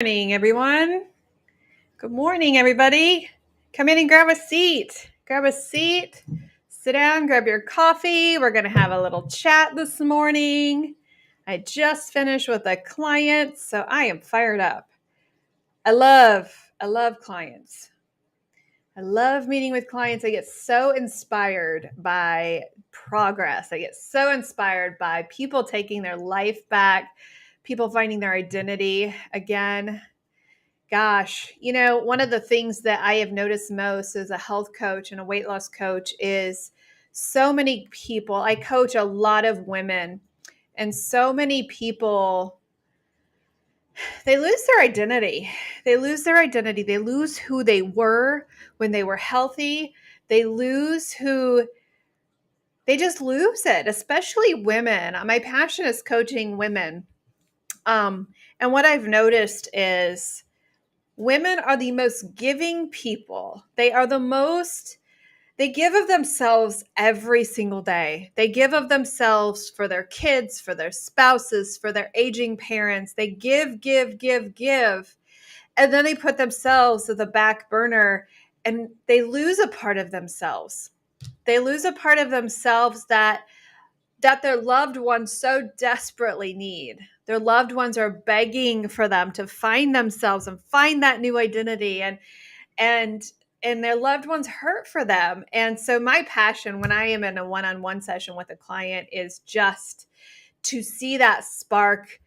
Morning, everyone. Good morning, everybody. Come in and grab a seat. Grab a seat, sit down, grab your coffee. We're going to have a little chat this morning. I just finished with a client, so I am fired up. I love clients. I love meeting with clients. I get so inspired by progress. I get so inspired by people taking their life back, people finding their identity again. Gosh, one of the things that I have noticed most as a health coach and a weight loss coach is so many people. I coach a lot of women, and so many people, they lose their identity. They lose their identity. They lose who they were when they were healthy. They just lose it, especially women. My passion is coaching women. And what I've noticed is, women are the most giving people. They give of themselves every single day. They give of themselves for their kids, for their spouses, for their aging parents. They give, give, give, give. And then they put themselves at the back burner and they lose a part of themselves. They lose a part of themselves that their loved ones so desperately need. Their loved ones are begging for them to find themselves and find that new identity, and their loved ones hurt for them. And so my passion when I am in a one-on-one session with a client is just to see that spark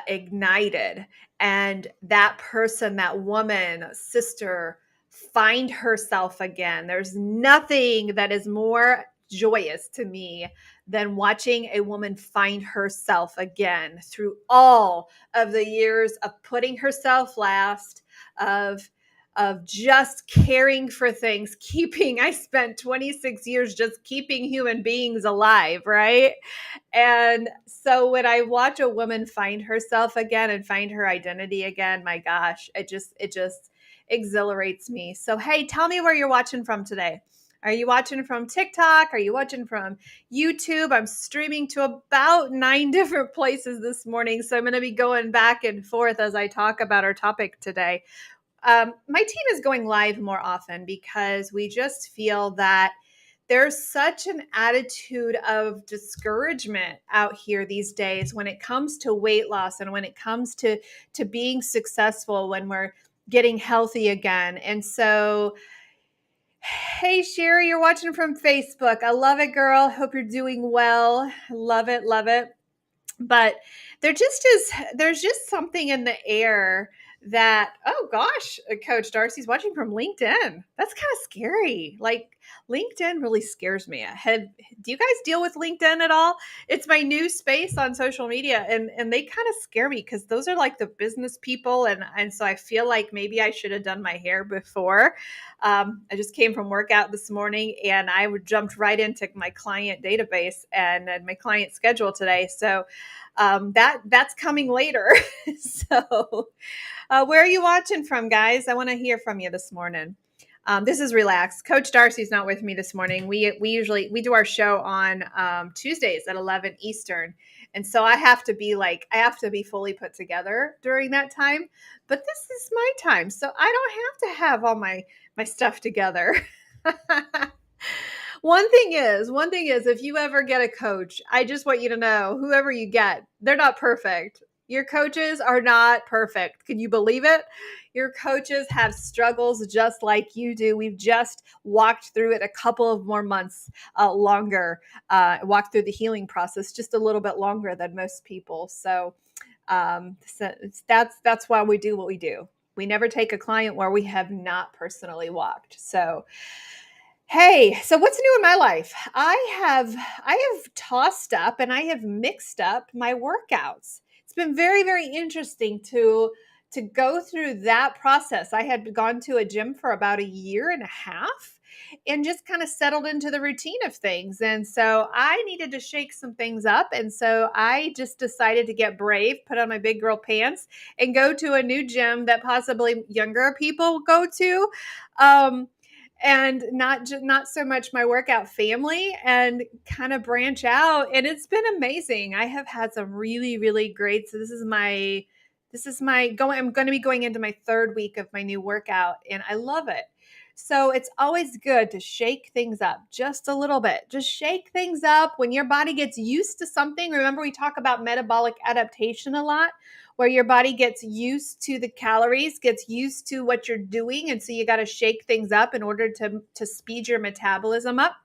ignited, and that person, that woman, sister, find herself again. There's nothing that is more joyous to me than watching a woman find herself again through all of the years of putting herself last, of just caring for things, I spent 26 years just keeping human beings alive, right? And so when I watch a woman find herself again and find her identity again, my gosh, it just exhilarates me. So, hey, tell me where you're watching from today. Are you watching from TikTok? Are you watching from YouTube? I'm streaming to about 9 different places this morning. So I'm going to be going back and forth as I talk about our topic today. My team is going live more often because we just feel that there's such an attitude of discouragement out here these days when it comes to weight loss and when it comes to being successful, when we're getting healthy again. And so, hey, Sherry, you're watching from Facebook. I love it, girl. Hope you're doing well. Love it, love it. But there's just something in the air that, oh gosh, Coach Darcy's watching from LinkedIn. That's kind of scary. Like, LinkedIn really scares me. Do you guys deal with LinkedIn at all? It's my new space on social media, and they kind of scare me because those are like the business people, and so I feel like maybe I should have done my hair before. I just came from workout this morning, and I jumped right into my client database and my client schedule today. So that's coming later. So, where are you watching from, guys? I want to hear from you this morning. This is Relax. Coach Darcy's not with me this morning. We usually do our show on Tuesdays at 11 Eastern, and so I have to be fully put together during that time. But this is my time, so I don't have to have all my stuff together. One thing is, if you ever get a coach, I just want you to know, whoever you get, they're not perfect. Your coaches are not perfect. Can you believe it? Your coaches have struggles just like you do. We've just walked through it a couple of more months longer, walked through the healing process just a little bit longer than most people. So that's why we do what we do. We never take a client where we have not personally walked. So, hey, so what's new in my life? I have tossed up and I have mixed up my workouts. It's been very, very interesting to go through that process. I had gone to a gym for about a year and a half and just kind of settled into the routine of things. And so I needed to shake some things up. And so I just decided to get brave, put on my big girl pants, and go to a new gym that possibly younger people go to. And not so much my workout family, and kind of branch out. And it's been amazing. I have had some really, really great. So this is my This is I'm going to be going into my third week of my new workout, and I love it. So it's always good to shake things up just a little bit. Just shake things up when your body gets used to something. Remember, we talk about metabolic adaptation a lot, where your body gets used to the calories, gets used to what you're doing. And so you got to shake things up in order to speed your metabolism up.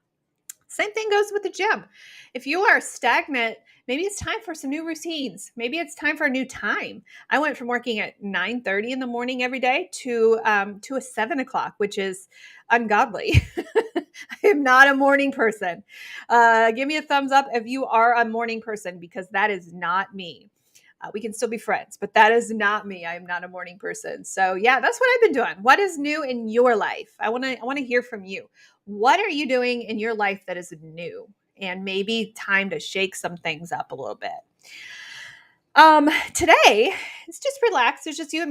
Same thing goes with the gym. If you are stagnant, maybe it's time for some new routines. Maybe it's time for a new time. I went from working at 9:30 in the morning every day to a 7 o'clock, which is ungodly. I am not a morning person. Give me a thumbs up if you are a morning person, because that is not me. We can still be friends, but that is not me. I am not a morning person. So yeah, that's what I've been doing. What is new in your life? I want to hear from you. What are you doing in your life that is new and maybe time to shake some things up a little bit? Today it's just relaxed. It's just you and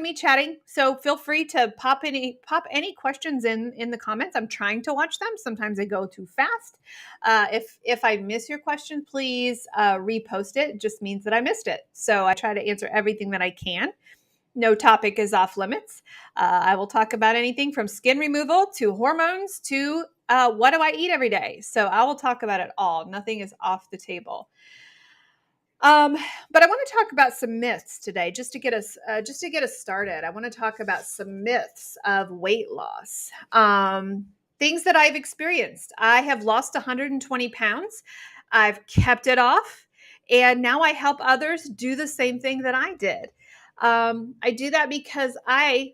me chatting. So feel free to pop any questions in the comments. I'm trying to watch them. Sometimes I go too fast. If I miss your question, please repost it. It just means that I missed it. So I try to answer everything that I can. No topic is off limits. I will talk about anything from skin removal to hormones to what do I eat every day. So I will talk about it all. Nothing is off the table. Um, but I want to talk about some myths today, just to get us started. I want to talk about some myths of weight loss. Things that I've experienced. I have lost 120 pounds. I've kept it off, and now I help others do the same thing that I did. I do that because I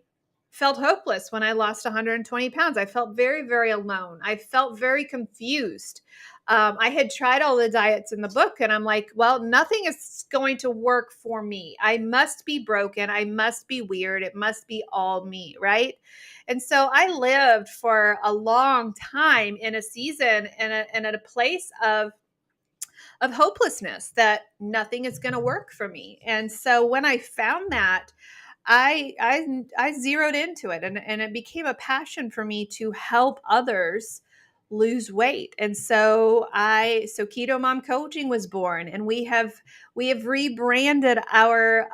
felt hopeless when I lost 120 pounds. I felt very, very alone. I felt very confused. I had tried all the diets in the book, and I'm like, well, nothing is going to work for me. I must be broken. I must be weird. It must be all me, right? And so I lived for a long time in a season and at a place of hopelessness that nothing is going to work for me. And so when I found that, I zeroed into it, and it became a passion for me to help others lose weight. And so Keto Mom Coaching was born, and we have rebranded our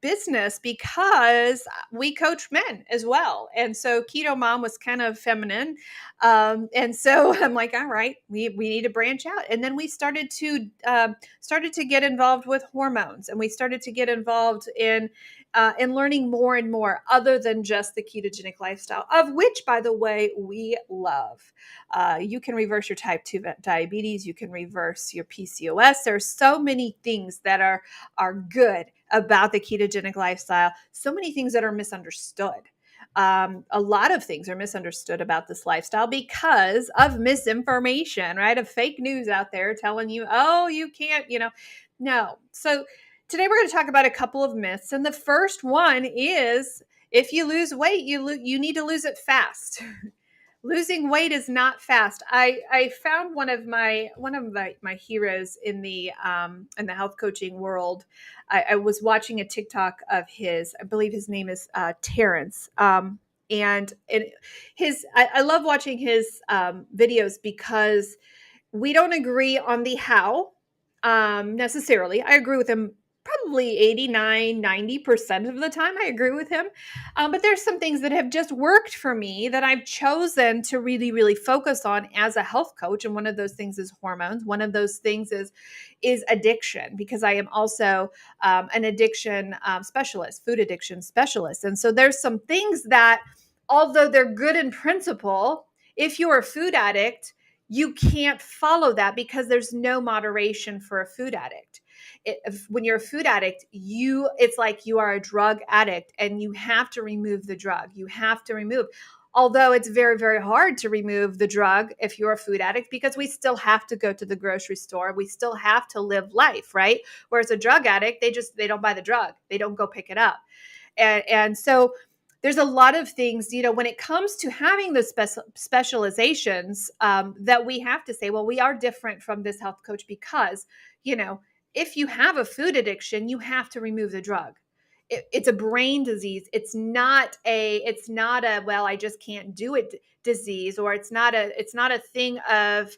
business because we coach men as well. And so Keto Mom was kind of feminine. And so I'm like, all right, we need to branch out. And then we started to get involved with hormones, and we started to get involved in learning more and more other than just the ketogenic lifestyle, of which, by the way, we love. You can reverse your type 2 diabetes. You can reverse your PCOS. There's so many things that are good about the ketogenic lifestyle. So many things that are misunderstood. A lot of things are misunderstood about this lifestyle because of misinformation, right? Of fake news out there telling you, oh, you can't, no. So today we're going to talk about a couple of myths. And the first one is, if you lose weight, you need to lose it fast. Losing weight is not fast. I found one of my heroes in the health coaching world. I was watching a TikTok of his. I believe his name is Terrence. And I love watching his videos because we don't agree on the how necessarily. I agree with him probably 89, 90% of the time. I agree with him. But there's some things that have just worked for me that I've chosen to really, really focus on as a health coach. And one of those things is hormones. One of those things is addiction, because I am also an addiction specialist, food addiction specialist. And so there's some things that, although they're good in principle, if you're a food addict, you can't follow that because there's no moderation for a food addict. When you're a food addict, it's like you are a drug addict, and you have to remove the drug. You have to remove. Although it's very, very hard to remove the drug if you're a food addict, because we still have to go to the grocery store. We still have to live life, right? Whereas a drug addict, they don't buy the drug. They don't go pick it up. And so there's a lot of things, when it comes to having the specializations that we have to say, well, we are different from this health coach because, if you have a food addiction, you have to remove the drug. It's a brain disease. It's not a, well, I just can't do it disease, or it's not a thing of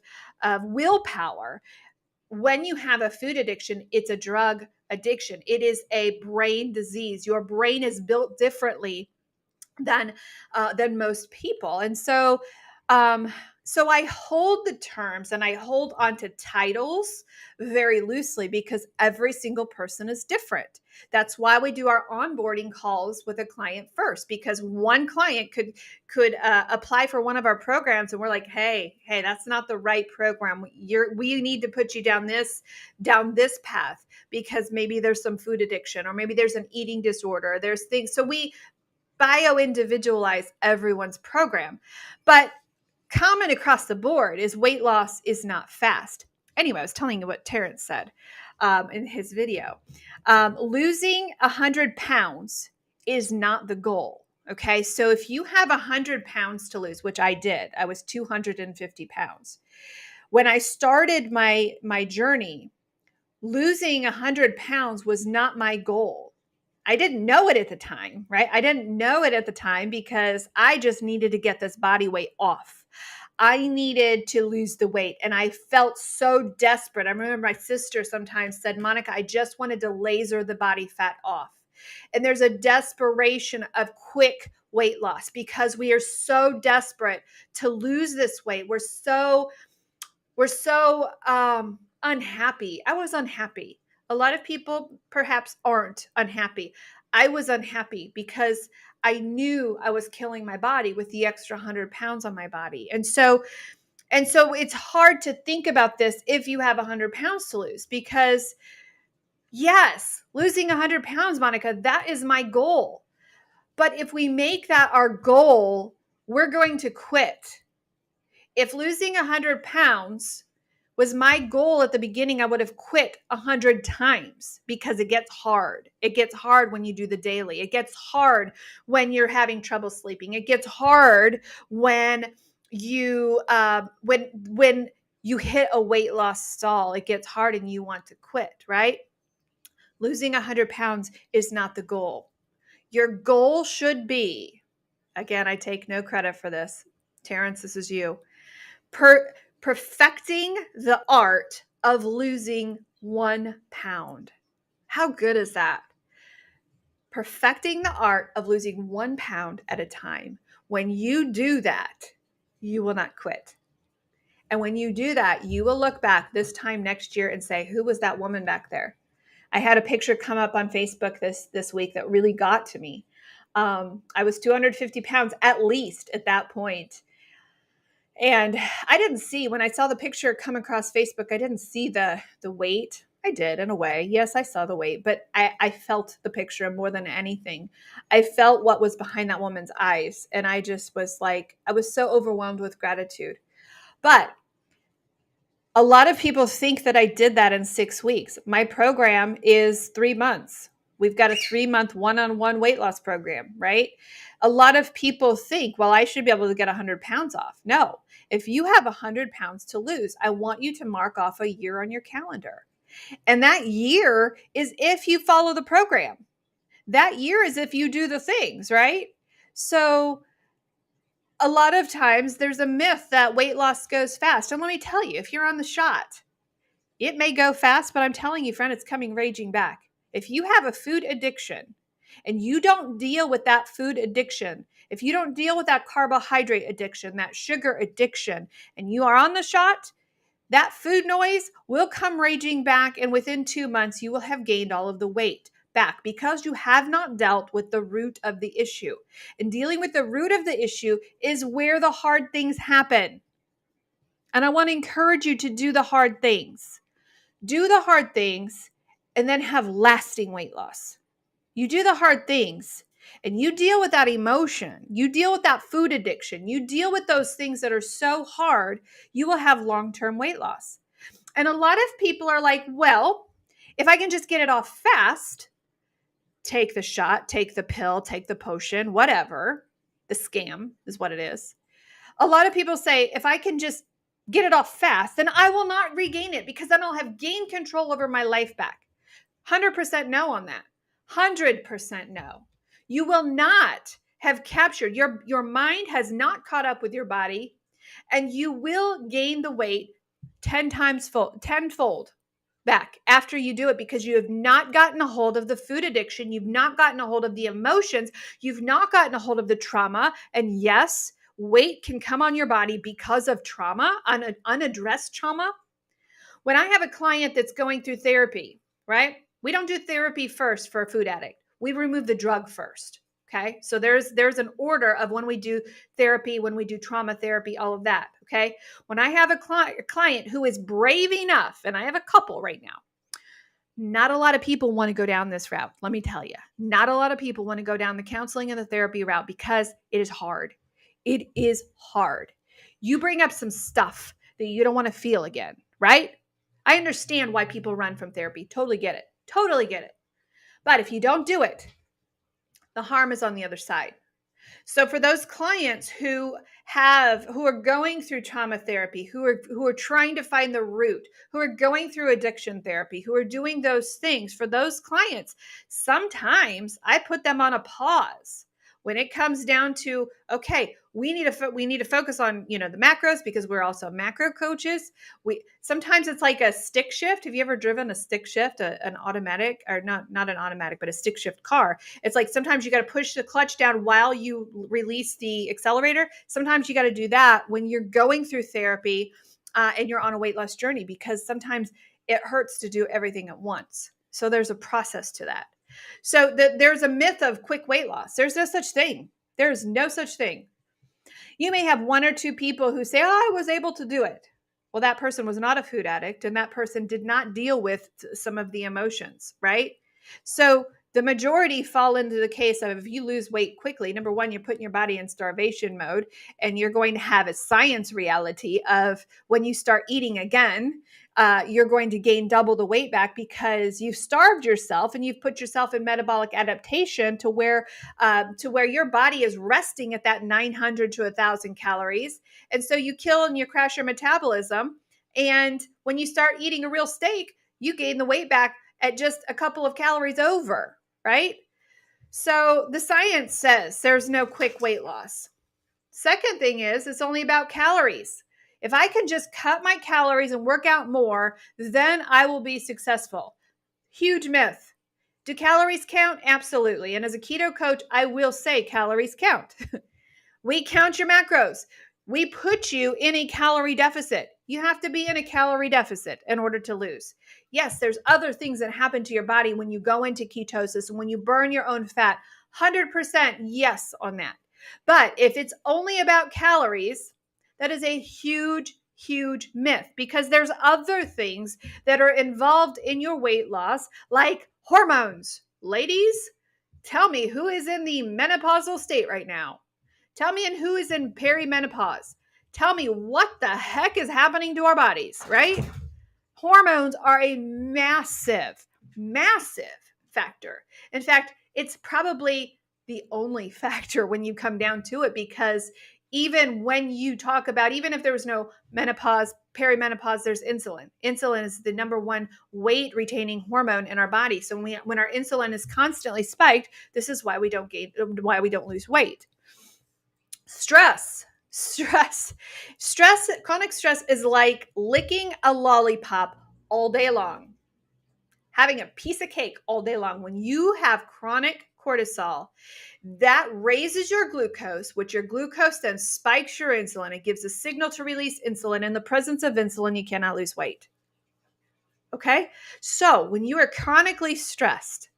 willpower. when you have a food addiction, it's a drug addiction. It is a brain disease. Your brain is built differently than most people. And um, so I hold the terms and I hold onto titles very loosely because every single person is different. That's why we do our onboarding calls with a client first, because one client could apply for one of our programs and we're like, hey, that's not the right program. We need to put you down this path because maybe there's some food addiction or maybe there's an eating disorder. There's things. So we bio-individualize everyone's program. But common across the board is weight loss is not fast. Anyway, I was telling you what Terrence said in his video. Losing 100 pounds is not the goal. Okay, so if you have 100 pounds to lose, which I did, I was 250 pounds. When I started my journey, losing 100 pounds was not my goal. I didn't know it at the time, right? I didn't know it at the time because I just needed to get this body weight off. I needed to lose the weight and I felt so desperate. I remember my sister sometimes said, Monica, I just wanted to laser the body fat off. And there's a desperation of quick weight loss because we are so desperate to lose this weight. We're so unhappy. I was unhappy. A lot of people perhaps aren't unhappy. I was unhappy because I knew I was killing my body with the extra 100 pounds on my body. And so it's hard to think about this if you have 100 pounds to lose because yes, losing 100 pounds, Monica, that is my goal. But if we make that our goal, we're going to quit. If losing 100 pounds was my goal at the beginning, I would have quit 100 times because it gets hard. It gets hard when you do the daily. It gets hard when you're having trouble sleeping. It gets hard when you when you hit a weight loss stall. It gets hard and you want to quit, right? Losing 100 pounds is not the goal. Your goal should be, again, I take no credit for this. Terrence, this is you. Perfecting the art of losing 1 pound. How good is that? Perfecting the art of losing 1 pound at a time. When you do that, you will not quit. And when you do that, you will look back this time next year and say, who was that woman back there? I had a picture come up on Facebook this week that really got to me. I was 250 pounds at least at that point. And I didn't see, when I saw the picture come across Facebook, I didn't see the weight. I did in a way. Yes, I saw the weight, but I felt the picture more than anything. I felt what was behind that woman's eyes. And I just was like, I was so overwhelmed with gratitude. But a lot of people think that I did that in 6 weeks. My program is 3 months. We've got a 3-month one-on-one weight loss program, right? A lot of people think, well, I should be able to get 100 pounds off. No, if you have 100 pounds to lose, I want you to mark off a year on your calendar. And that year is if you follow the program. That year is if you do the things, right? So a lot of times there's a myth that weight loss goes fast. And let me tell you, if you're on the shot, it may go fast, but I'm telling you, friend, it's coming raging back. If you have a food addiction and you don't deal with that food addiction, if you don't deal with that carbohydrate addiction, that sugar addiction, and you are on the shot, that food noise will come raging back. And within 2 months, you will have gained all of the weight back because you have not dealt with the root of the issue. And dealing with the root of the issue is where the hard things happen. And I want to encourage you to do the hard things. Do the hard things and then have lasting weight loss. You do the hard things and you deal with that emotion. You deal with that food addiction. You deal with those things that are so hard, you will have long-term weight loss. And a lot of people are like, well, if I can just get it off fast, take the shot, take the pill, take the potion, whatever. The scam is what it is. A lot of people say, if I can just get it off fast, then I will not regain it because then I'll have gained control over my life back. 100% no on that. 100% no. You will not have captured, your mind has not caught up with your body, and you will gain the weight tenfold back after you do it because you have not gotten a hold of the food addiction. You've not gotten a hold of the emotions. You've not gotten a hold of the trauma. And yes, weight can come on your body because of trauma, unaddressed trauma. When I have a client that's going through therapy, right? We don't do therapy first for a food addict. We remove the drug first. Okay. So there's an order of when we do therapy, when we do trauma therapy, all of that. Okay. When I have a client who is brave enough, and I have a couple right now, not a lot of people want to go down this route. Let me tell you, not a lot of people want to go down the counseling and the therapy route because it is hard. It is hard. You bring up some stuff that you don't want to feel again, right? I understand why people run from therapy. Totally get it. Totally get it. But if you don't do it, the harm is on the other side. So for those clients who are going through trauma therapy, who are trying to find the root, who are going through addiction therapy, who are doing those things, for those clients, sometimes I put them on a pause when it comes down to, okay, we need to focus on, the macros, because we're also macro coaches. Sometimes it's like a stick shift. Have you ever driven a stick shift, an automatic, or not an automatic, but a stick shift car? It's like sometimes you got to push the clutch down while you release the accelerator. Sometimes you got to do that when you're going through therapy and you're on a weight loss journey, because sometimes it hurts to do everything at once. So there's a process to that. So there's a myth of quick weight loss. There's no such thing. There's no such thing. You may have one or two people who say, I was able to do it. Well, that person was not a food addict, and that person did not deal with some of the emotions, right? So the majority fall into the case of, if you lose weight quickly, number one, you're putting your body in starvation mode, and you're going to have a science reality of when you start eating again, you're going to gain double the weight back because you've starved yourself and you've put yourself in metabolic adaptation to where your body is resting at that 900 to 1,000 calories. And so you kill and you crash your metabolism. And when you start eating a real steak, you gain the weight back at just a couple of calories over, right? So the science says there's no quick weight loss. Second thing is, it's only about calories. If I can just cut my calories and work out more, then I will be successful. Huge myth. Do calories count? Absolutely. And as a keto coach, I will say calories count. We count your macros. We put you in a calorie deficit. You have to be in a calorie deficit in order to lose. Yes, there's other things that happen to your body when you go into ketosis and when you burn your own fat. 100% yes on that. But if it's only about calories, that is a huge, huge myth, because there's other things that are involved in your weight loss, like hormones. Ladies, tell me, who is in the menopausal state right now? Tell me who is in perimenopause. Tell me what the heck is happening to our bodies, right? Hormones are a massive, massive factor. In fact, it's probably the only factor when you come down to it, because even when you talk about, even if there was no menopause, perimenopause, there's insulin. Insulin is the number one weight retaining hormone in our body. So when our insulin is constantly spiked, this is why we don't lose weight. Stress, chronic stress is like licking a lollipop all day long, having a piece of cake all day long. When you have chronic cortisol, that raises your glucose, which your glucose then spikes your insulin. It gives a signal to release insulin. In the presence of insulin, you cannot lose weight. Okay? So when you are chronically stressed,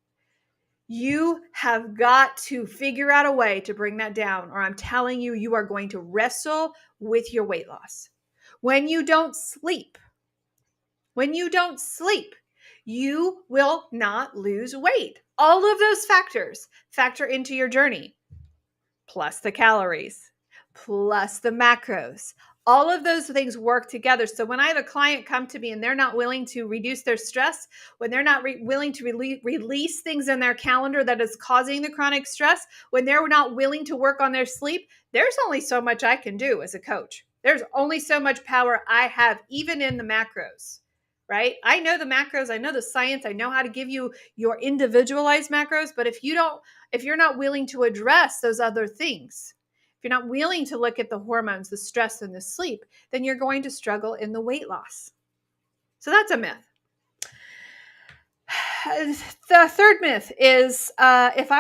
you have got to figure out a way to bring that down, or I'm telling you, you are going to wrestle with your weight loss. When you don't sleep, you will not lose weight. All of those factors factor into your journey, plus the calories, plus the macros. All of those things work together. So when I have a client come to me and they're not willing to reduce their stress, when they're not willing to release things in their calendar that is causing the chronic stress, when they're not willing to work on their sleep, there's only so much I can do as a coach. There's only so much power I have, even in the macros, right? I know the macros, I know the science, I know how to give you your individualized macros, but if you're not willing to address those other things, if you're not willing to look at the hormones, the stress, and the sleep, then you're going to struggle in the weight loss. So that's a myth. The third myth is if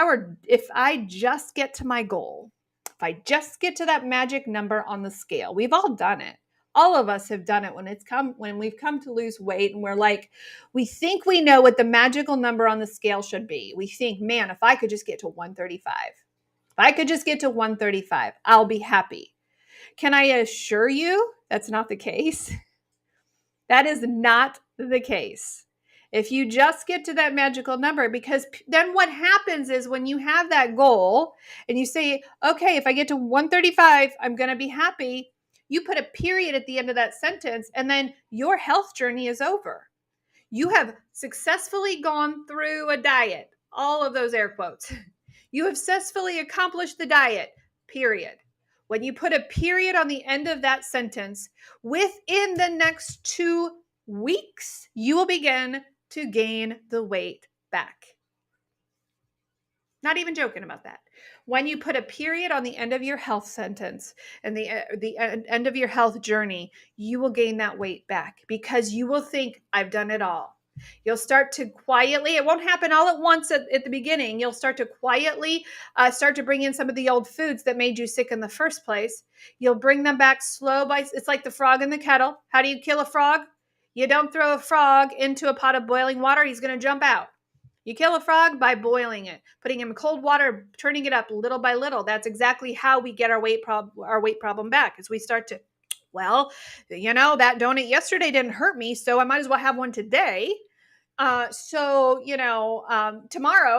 I just get to my goal, if I just get to that magic number on the scale. We've all done it. All of us have done it when we've come to lose weight and we're like, we think we know what the magical number on the scale should be. We think, man, if I could just get to 135, if I could just get to 135, I'll be happy. Can I assure you that's not the case? That is not the case. If you just get to that magical number, because then what happens is when you have that goal and you say, okay, if I get to 135, I'm going to be happy, you put a period at the end of that sentence, and then your health journey is over. You have successfully gone through a diet, all of those air quotes. You have successfully accomplished the diet, period. When you put a period on the end of that sentence, within the next 2 weeks, you will begin to gain the weight back. Not even joking about that. When you put a period on the end of your health sentence and the end of your health journey, you will gain that weight back because you will think, I've done it all. You'll start to quietly, it won't happen all at once at the beginning. You'll start to quietly start to bring in some of the old foods that made you sick in the first place. You'll bring them back it's like the frog in the kettle. How do you kill a frog? You don't throw a frog into a pot of boiling water. He's going to jump out. You kill a frog by boiling it, putting him in cold water, turning it up little by little. That's exactly how we get our weight problem back. As we start to, well, that donut yesterday didn't hurt me, so I might as well have one today. Tomorrow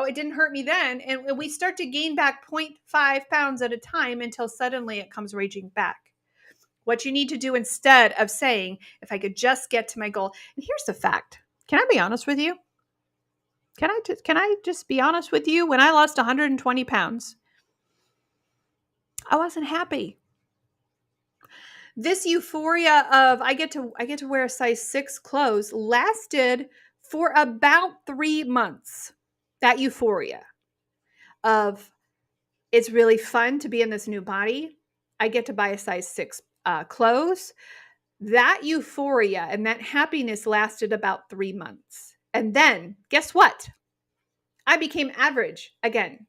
it didn't hurt me then, and we start to gain back 0.5 pounds at a time until suddenly it comes raging back. What you need to do instead of saying, if I could just get to my goal, and here's the fact. Can I be honest with you? Can I just be honest with you? When I lost 120 pounds, I wasn't happy. This euphoria of I get to wear a size 6 clothes lasted for about 3 months. That euphoria of it's really fun to be in this new body. I get to buy a size 6 clothes. That euphoria and that happiness lasted about 3 months. And then, guess what? I became average again.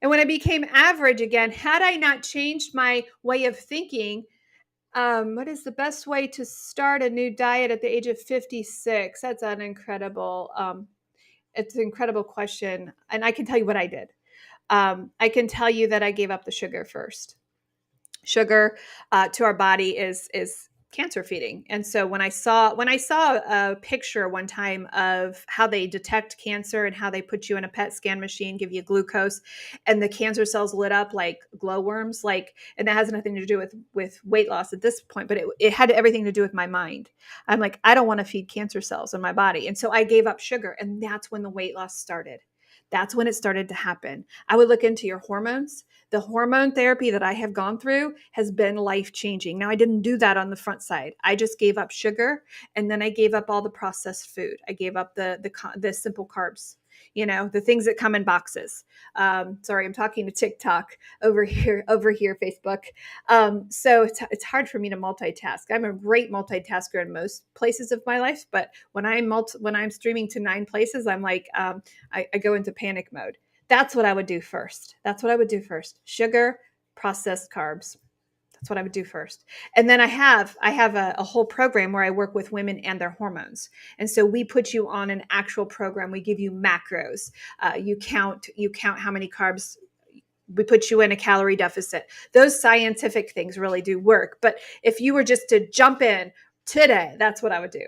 And when I became average again, had I not changed my way of thinking, what is the best way to start a new diet at the age of 56? That's an incredible, it's an incredible question. And I can tell you what I did. I can tell you that I gave up the sugar first. Sugar to our body is cancer feeding. And so when I saw a picture one time of how they detect cancer and how they put you in a PET scan machine, give you glucose, and the cancer cells lit up like glowworms, and that has nothing to do with weight loss at this point, but it had everything to do with my mind. I'm like, I don't want to feed cancer cells in my body. And so I gave up sugar, and that's when the weight loss started. That's when it started to happen. I would look into your hormones. The hormone therapy that I have gone through has been life-changing. Now, I didn't do that on the front side. I just gave up sugar, and then I gave up all the processed food. I gave up the simple carbs, the things that come in boxes. Sorry, I'm talking to TikTok over here, Facebook. So it's hard for me to multitask. I'm a great multitasker in most places of my life, but when I'm streaming to 9 places, I'm like, I go into panic mode. That's what I would do first. Sugar, processed carbs. That's what I would do first. And then I have a whole program where I work with women and their hormones. And so we put you on an actual program. We give you macros. You count how many carbs. We put you in a calorie deficit. Those scientific things really do work. But if you were just to jump in today, that's what I would do.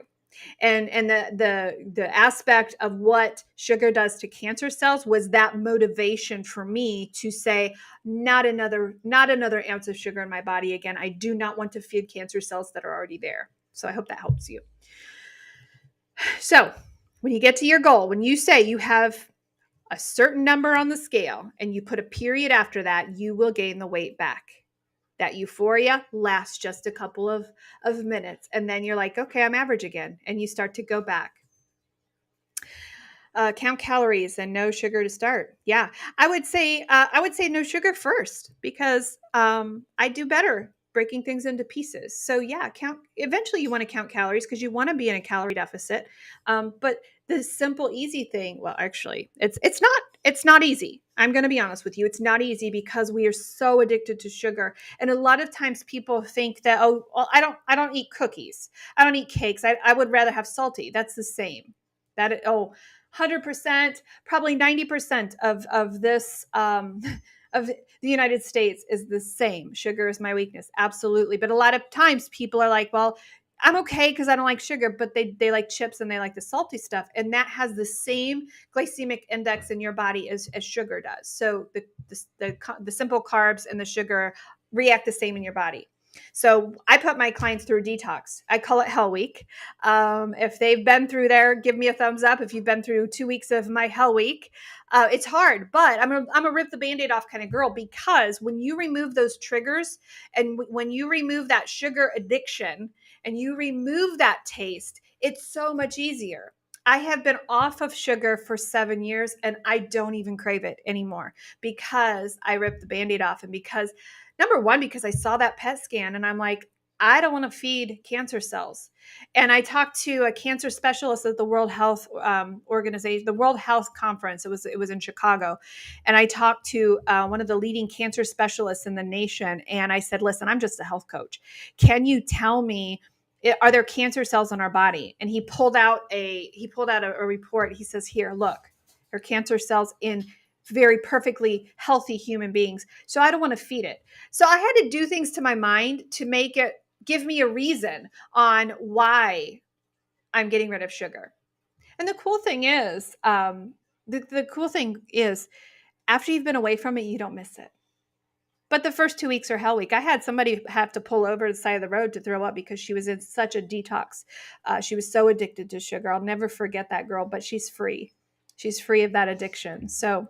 And the aspect of what sugar does to cancer cells was that motivation for me to say, not another ounce of sugar in my body again. I do not want to feed cancer cells that are already there. So I hope that helps you. So when you get to your goal, when you say you have a certain number on the scale and you put a period after that, you will gain the weight back. That euphoria lasts just a couple of minutes. And then you're like, okay, I'm average again. And you start to go back. Count calories and no sugar to start. Yeah, I would say no sugar first because I do better breaking things into pieces. So yeah, eventually you want to count calories because you want to be in a calorie deficit. But the simple, easy thing, well, actually, it's not easy. I'm going to be honest with you. It's not easy because we are so addicted to sugar. And a lot of times people think that, oh, well, I don't eat cookies. I don't eat cakes. I would rather have salty. That's the same. 100%, probably 90% of this, of the United States is the same. Sugar is my weakness. Absolutely. But a lot of times people are like, well, I'm okay because I don't like sugar, but they like chips and they like the salty stuff. And that has the same glycemic index in your body as sugar does. So the simple carbs and the sugar react the same in your body. So I put my clients through a detox. I call it Hell Week. If they've been through there, give me a thumbs up. If you've been through 2 weeks of my Hell Week, it's hard, but I'm a rip the Band-Aid off kind of girl, because when you remove those triggers and when you remove that sugar addiction and you remove that taste, it's so much easier. I have been off of sugar for 7 years and I don't even crave it anymore because I ripped the Band-Aid off, and because number one, because I saw that PET scan and I'm like, I don't want to feed cancer cells. And I talked to a cancer specialist at the World Health Organization, the World Health Conference. It was in Chicago, and I talked to one of the leading cancer specialists in the nation. And I said, "Listen, I'm just a health coach. Can you tell me, are there cancer cells in our body?" And he pulled out a report. He says, "Here, look, there are cancer cells in very perfectly healthy human beings. So I don't want to feed it." So I had to do things to my mind to make it give me a reason on why I'm getting rid of sugar. And the cool thing is, the cool thing is, after you've been away from it, you don't miss it. But the first 2 weeks are Hell Week. I had somebody have to pull over to the side of the road to throw up because she was in such a detox. She was so addicted to sugar. I'll never forget that girl, but she's free. She's free of that addiction. So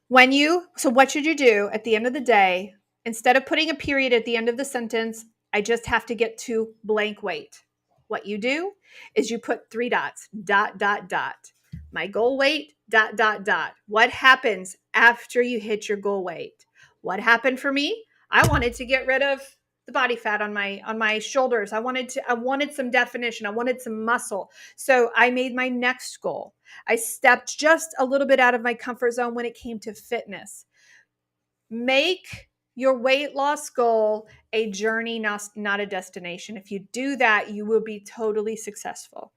what should you do at the end of the day? Instead of putting a period at the end of the sentence, I just have to get to blank weight. What you do is you put 3 dots, dot, dot, dot. My goal weight, dot, dot, dot. What happens after you hit your goal weight? What happened for me? I wanted to get rid of the body fat on my shoulders. I wanted some definition. I wanted some muscle. So I made my next goal. I stepped just a little bit out of my comfort zone when it came to fitness. Make your weight loss goal a journey, not a destination. If you do that, you will be totally successful.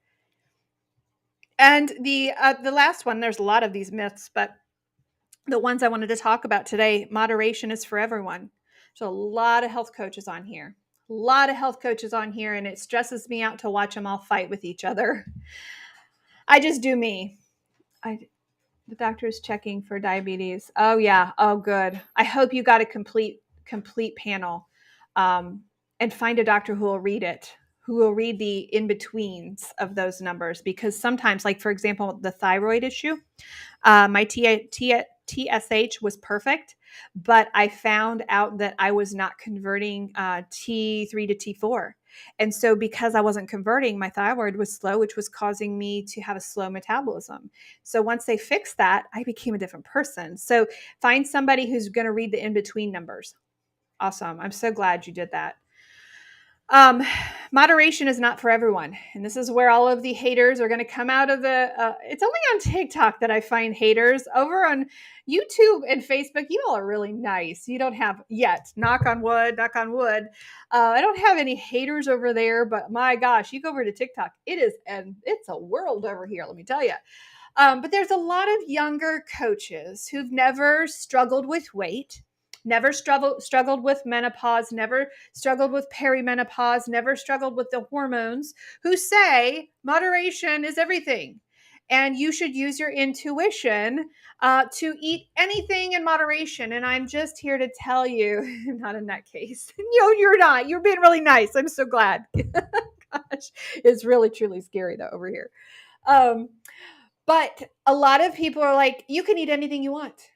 And the last one, there's a lot of these myths, but the ones I wanted to talk about today, moderation is for everyone. So a lot of health coaches on here. A lot of health coaches on here, and it stresses me out to watch them all fight with each other. I just do me. The doctor is checking for diabetes. Oh yeah. Oh good. I hope you got a complete panel, and find a doctor who will read it, who will read the in-betweens of those numbers, because sometimes, like for example, the thyroid issue, my TSH was perfect, but I found out that I was not converting T3 to T4. And so because I wasn't converting, my thyroid was slow, which was causing me to have a slow metabolism. So once they fixed that, I became a different person. So find somebody who's going to read the in-between numbers. Awesome. I'm so glad you did that. Moderation is not for everyone. And this is where all of the haters are going to come out of it's only on TikTok that I find haters. Over on YouTube and Facebook, you all are really nice. You don't have yet, knock on wood. I don't have any haters over there, but my gosh, you go over to TikTok. It's a world over here, let me tell you. But there's a lot of younger coaches who've never struggled with weight, never struggled with menopause, never struggled with perimenopause, never struggled with the hormones, who say moderation is everything. And you should use your intuition to eat anything in moderation. And I'm just here to tell you, not in that case. No, you're not. You're being really nice. I'm so glad. Gosh, it's really, truly scary though over here. But a lot of people are like, you can eat anything you want.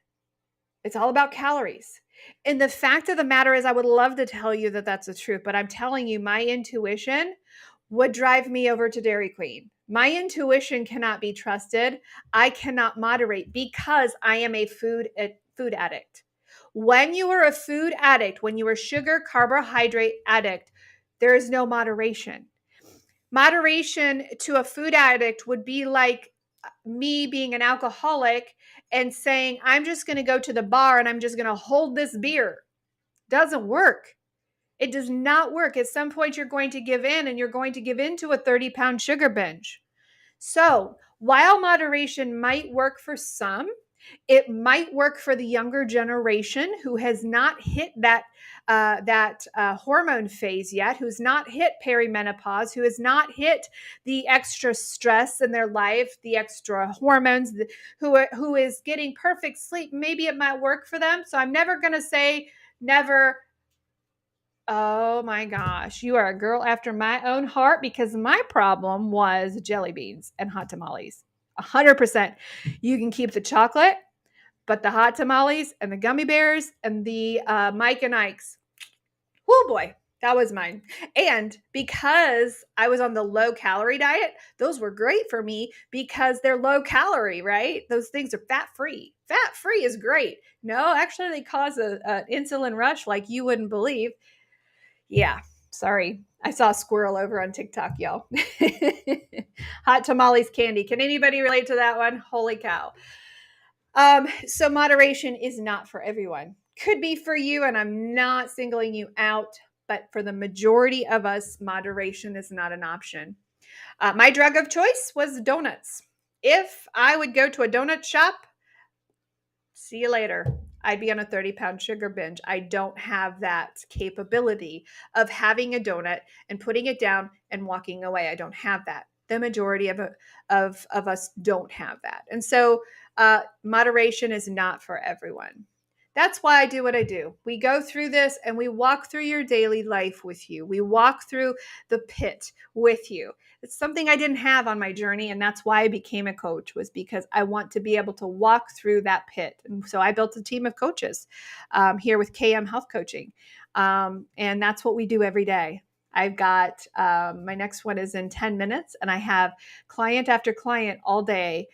It's all about calories. And the fact of the matter is, I would love to tell you that that's the truth, but I'm telling you, my intuition would drive me over to Dairy Queen. My intuition cannot be trusted. I cannot moderate because I am a food addict. When you are a food addict, when you are a sugar carbohydrate addict, there is no moderation. Moderation to a food addict would be like me being an alcoholic and saying, I'm just going to go to the bar and I'm just going to hold this beer. Doesn't work. It does not work. At some point, you're going to give in, and you're going to give into a 30-pound sugar binge. So while moderation might work for some, it might work for the younger generation who has not hit that hormone phase yet, who's not hit perimenopause, who has not hit the extra stress in their life, the extra hormones, who is getting perfect sleep. Maybe it might work for them. So I'm never going to say never. Oh my gosh, you are a girl after my own heart, because my problem was jelly beans and hot tamales. 100%. You can keep the chocolate, but the hot tamales and the gummy bears and the Mike and Ike's, oh boy, that was mine. And because I was on the low calorie diet, those were great for me because they're low calorie, right? Those things are fat free. Fat free is great. No, actually, they cause an insulin rush like you wouldn't believe. Yeah, sorry. I saw a squirrel over on TikTok, y'all. Hot tamales candy. Can anybody relate to that one? Holy cow. So moderation is not for everyone. Could be for you, and I'm not singling you out, but for the majority of us, moderation is not an option. My drug of choice was donuts. If I would go to a donut shop, see you later, I'd be on a 30-pound sugar binge. I don't have that capability of having a donut and putting it down and walking away. I don't have that. The majority of us don't have that. And so moderation is not for everyone. That's why I do what I do. We go through this and we walk through your daily life with you. We walk through the pit with you. It's something I didn't have on my journey, and that's why I became a coach, was because I want to be able to walk through that pit. And so I built a team of coaches here with KM Health Coaching, and that's what we do every day. I've got my next one is in 10 minutes, and I have client after client all day.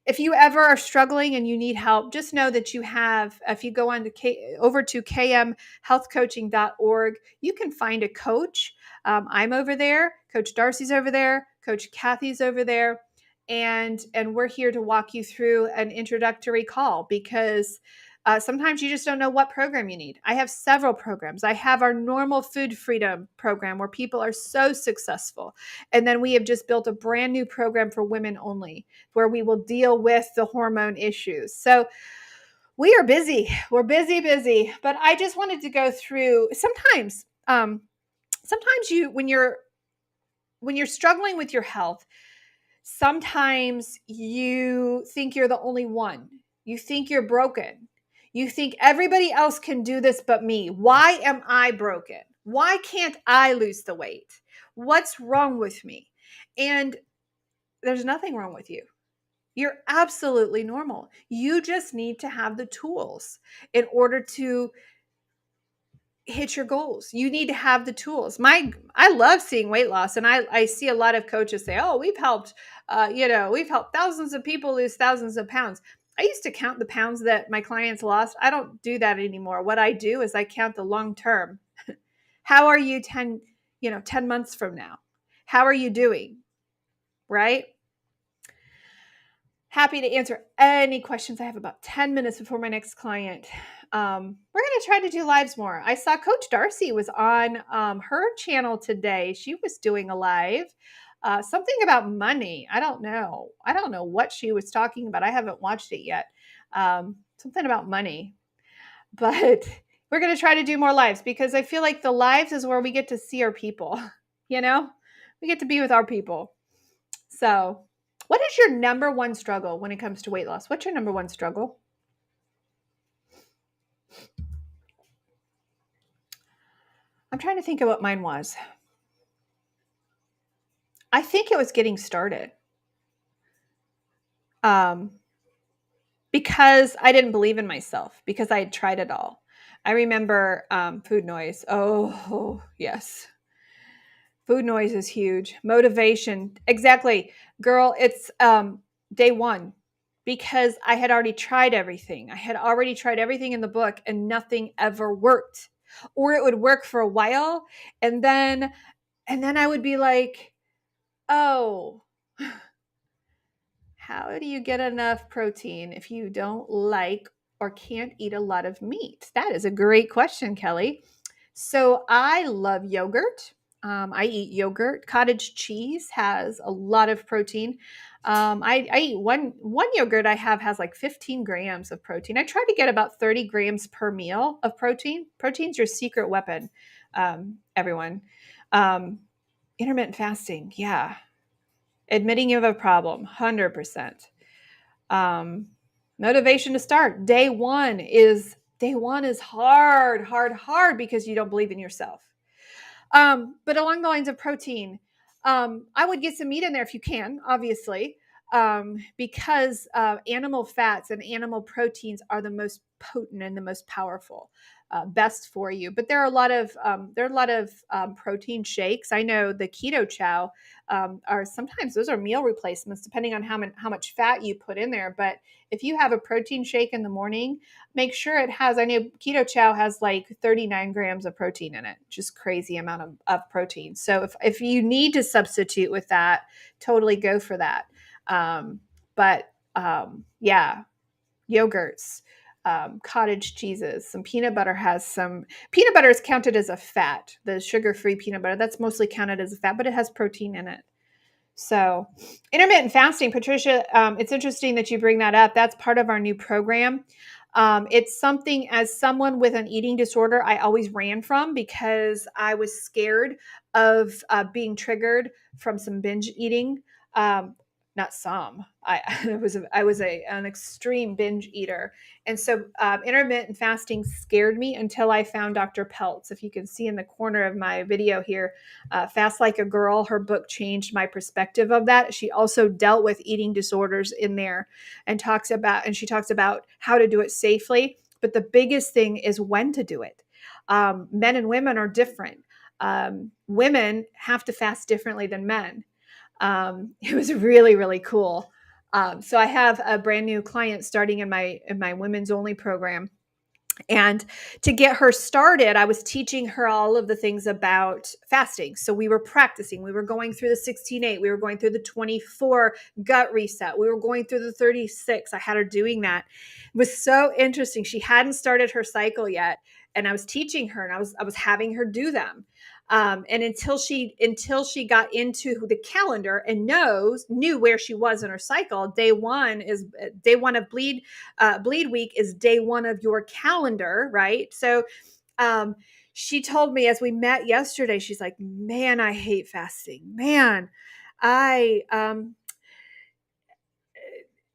If you ever are struggling and you need help, just know that you have, if you go on to over to kmhealthcoaching.org, you can find a coach. I'm over there. Coach Darcy's over there. Coach Kathy's over there. And we're here to walk you through an introductory call, because sometimes you just don't know what program you need. I have several programs. I have our normal food freedom program where people are so successful. And then we have just built a brand new program for women only, where we will deal with the hormone issues. So we are busy. We're busy. But I just wanted to go through sometimes you, when you're struggling with your health, sometimes you think you're the only one. You think you're broken. You think everybody else can do this but me. Why am I broken? Why can't I lose the weight? What's wrong with me? And there's nothing wrong with you. You're absolutely normal. You just need to have the tools in order to hit your goals. You need to have the tools. I love seeing weight loss, and I see a lot of coaches say, "Oh, we've helped thousands of people lose thousands of pounds." I used to count the pounds that my clients lost. I don't do that anymore. What I do is I count the long term. How are you 10 months from now? How are you doing? Right? Happy to answer any questions. I have about 10 minutes before my next client. We're going to try to do lives more. I saw Coach Darcy was on her channel today. She was doing a live, something about money. I don't know what she was talking about. I haven't watched it yet. Something about money. But we're going to try to do more lives, because I feel like the lives is where we get to see our people. We get to be with our people. So what is your number one struggle when it comes to weight loss? What's your number one struggle? I'm trying to think of what mine was. I think it was getting started. Because I didn't believe in myself, because I had tried it all. I remember food noise. Oh, yes. Food noise is huge. Motivation. Exactly. Girl, it's day one. because I had already tried everything. I had already tried everything in the book and nothing ever worked. Or it would work for a while and then I would be like, "Oh, how do you get enough protein if you don't like or can't eat a lot of meat?" That is a great question, Kelly. So I love yogurt. I eat yogurt. Cottage cheese has a lot of protein. I eat one yogurt I have has like 15 grams of protein. I try to get about 30 grams per meal of protein. Protein's your secret weapon, everyone. Um, Intermittent fasting, yeah. Admitting you have a problem, 100%. Um, Motivation to start. Day one is hard because you don't believe in yourself. But along the lines of protein, I would get some meat in there if you can, obviously, because animal fats and animal proteins are the most potent and the most powerful, best for you. But there are a lot of protein shakes. I know the keto chow are sometimes those are meal replacements depending on how much fat you put in there. But if you have a protein shake in the morning, make sure it has, I know keto chow has like 39 grams of protein in it, just crazy amount of protein. So if you need to substitute with that, totally go for that. But yeah, yogurts, cottage cheeses, some peanut butter is counted as a fat. The sugar-free peanut butter, that's mostly counted as a fat, but it has protein in it. So, intermittent fasting, Patricia, it's interesting that you bring that up. That's part of our new program. It's something, as someone with an eating disorder, I always ran from because I was scared of being triggered from some binge eating. Not some. I was an extreme binge eater, and so intermittent fasting scared me until I found Dr. Peltz. If you can see in the corner of my video here, Fast Like a Girl, her book changed my perspective of that. She also dealt with eating disorders in there and she talks about how to do it safely. But the biggest thing is when to do it. Men and women are different. Women have to fast differently than men. It was really, really cool. So I have a brand new client starting in my women's only program. And to get her started, I was teaching her all of the things about fasting. So we were practicing. We were going through the 16-8. We were going through the 24 gut reset. We were going through the 36. I had her doing that. It was so interesting. She hadn't started her cycle yet. And I was teaching her and I was having her do them. And until she got into the calendar and knew where she was in her cycle, day one of bleed week is day one of your calendar, right? So she told me as we met yesterday, she's like, "Man, I hate fasting. Man, I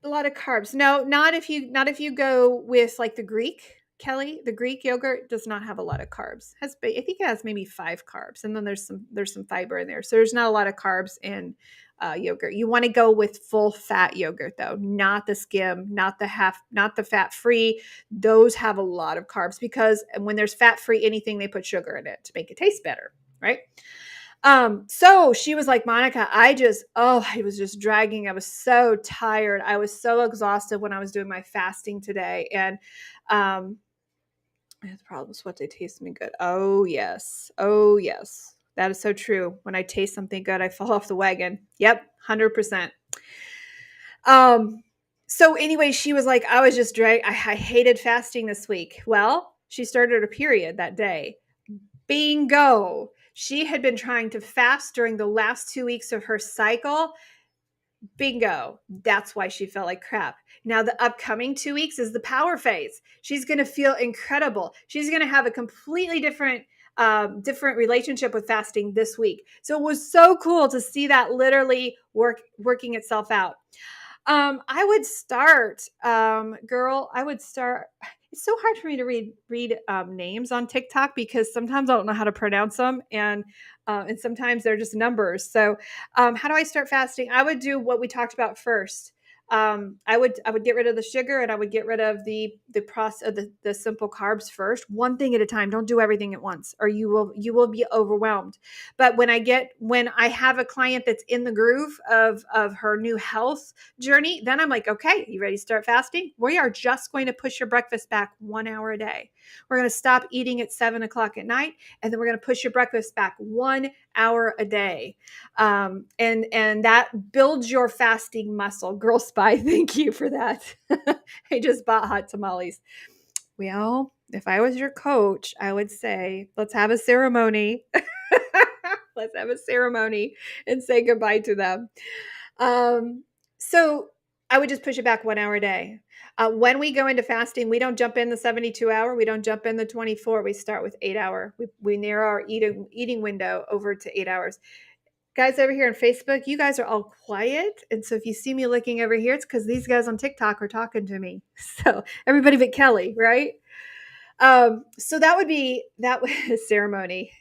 a lot of carbs. No, not if you go with like the Greek, Kelly. The Greek yogurt does not have a lot of carbs. I think it has maybe 5 carbs, and then there's some fiber in there. So there's not a lot of carbs in yogurt. You want to go with full fat yogurt though, not the skim, not the fat free. Those have a lot of carbs because when there's fat free anything, they put sugar in it to make it taste better, right? So she was like, "Monica, I was just dragging. I was so tired. I was so exhausted when I was doing my fasting today. And, I had problems what they taste me good. Oh yes. Oh yes. That is so true. When I taste something good, I fall off the wagon. Yep. 100%. Um, so anyway, she was like, I was just I hated fasting this week. Well, she started her period that day. Bingo. She had been trying to fast during the last 2 weeks of her cycle. Bingo. That's why she felt like crap. Now, the upcoming 2 weeks is the power phase. She's going to feel incredible. She's going to have a completely different relationship with fasting this week. So it was so cool to see that literally working itself out. I would start, girl. I would start. It's so hard for me to read names on TikTok because sometimes I don't know how to pronounce them, and sometimes they're just numbers. So, how do I start fasting? I would do what we talked about first. I would get rid of the sugar, and I would get rid of the process of the simple carbs first, one thing at a time. Don't do everything at once, or you will be overwhelmed. But when I have a client that's in the groove of her new health journey, then I'm like, okay, you ready to start fasting? We are just going to push your breakfast back 1 hour a day. We're going to stop eating at 7 o'clock at night, and then we're going to push your breakfast back 1 hour a day. And that builds your fasting muscle. Girl Spy, thank you for that. I just bought hot tamales. Well, if I was your coach, I would say, let's have a ceremony. Let's have a ceremony and say goodbye to them. So I would just push it back 1 hour a day. When we go into fasting, we don't jump in the 72 hour. We don't jump in the 24. We start with 8 hour. We narrow our eating window over to 8 hours. Guys over here on Facebook, you guys are all quiet. And so if you see me looking over here, it's because these guys on TikTok are talking to me. So everybody but Kelly, right? So that was ceremony.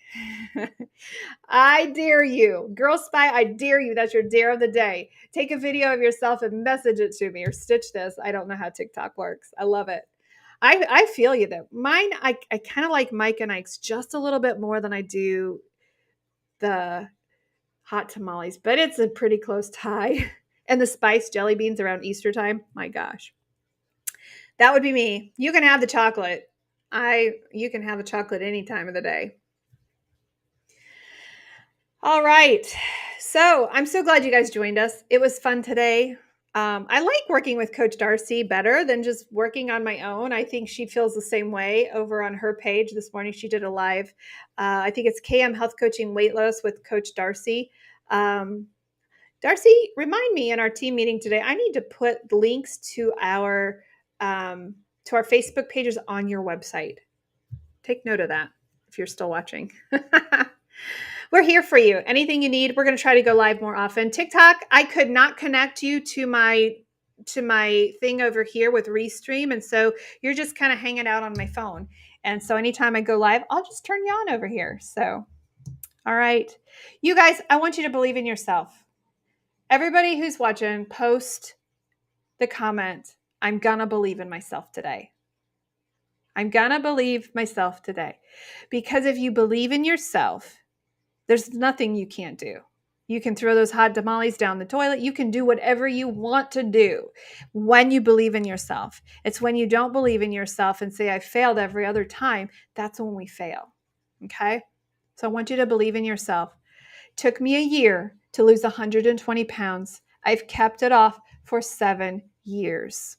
I dare you. Girl Spy, I dare you. That's your dare of the day. Take a video of yourself and message it to me or stitch this. I don't know how TikTok works. I love it. I feel you though. Mine, I kind of like Mike and Ike's just a little bit more than I do the hot tamales, but it's a pretty close tie. And the spiced jelly beans around Easter time, my gosh. That would be me. You can have the chocolate. You can have the chocolate any time of the day. All right. So I'm so glad you guys joined us. It was fun today. I like working with Coach Darcy better than just working on my own. I think she feels the same way over on her page. This morning she did a live. I think it's KM Health Coaching Weight Loss with Coach Darcy. Darcy, remind me in our team meeting today, I need to put links to our Facebook pages on your website. Take note of that if you're still watching. We're here for you. Anything you need, we're going to try to go live more often. TikTok, I could not connect you to my thing over here with Restream, and so you're just kind of hanging out on my phone. And so anytime I go live, I'll just turn you on over here. So, all right. You guys, I want you to believe in yourself. Everybody who's watching, post the comment, I'm going to believe in myself today. I'm going to believe myself today. Because if you believe in yourself, there's nothing you can't do. You can throw those hot tamales down the toilet. You can do whatever you want to do when you believe in yourself. It's when you don't believe in yourself and say, I failed every other time, that's when we fail. Okay? So I want you to believe in yourself. It took me a year to lose 120 pounds. I've kept it off for 7 years.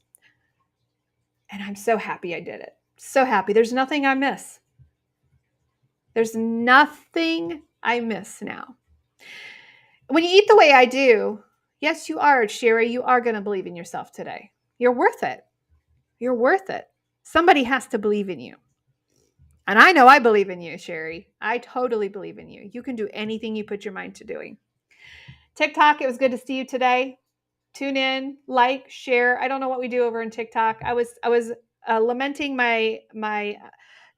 And I'm so happy I did it. So happy. There's nothing I miss. There's nothing I miss now. When you eat the way I do, yes, you are, Sherry, you are going to believe in yourself today. You're worth it. You're worth it. Somebody has to believe in you. And I know I believe in you, Sherry. I totally believe in you. You can do anything you put your mind to doing. TikTok, it was good to see you today. Tune in, like, share. I don't know what we do over in TikTok. I was lamenting my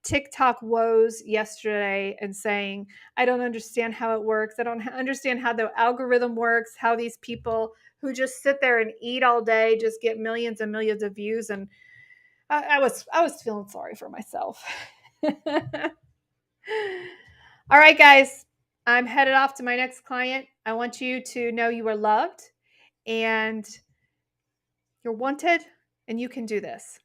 TikTok woes yesterday and saying, I don't understand how it works. I don't understand how the algorithm works, how these people who just sit there and eat all day just get millions and millions of views. And I was feeling sorry for myself. All right, guys, I'm headed off to my next client. I want you to know you are loved and you're wanted and you can do this.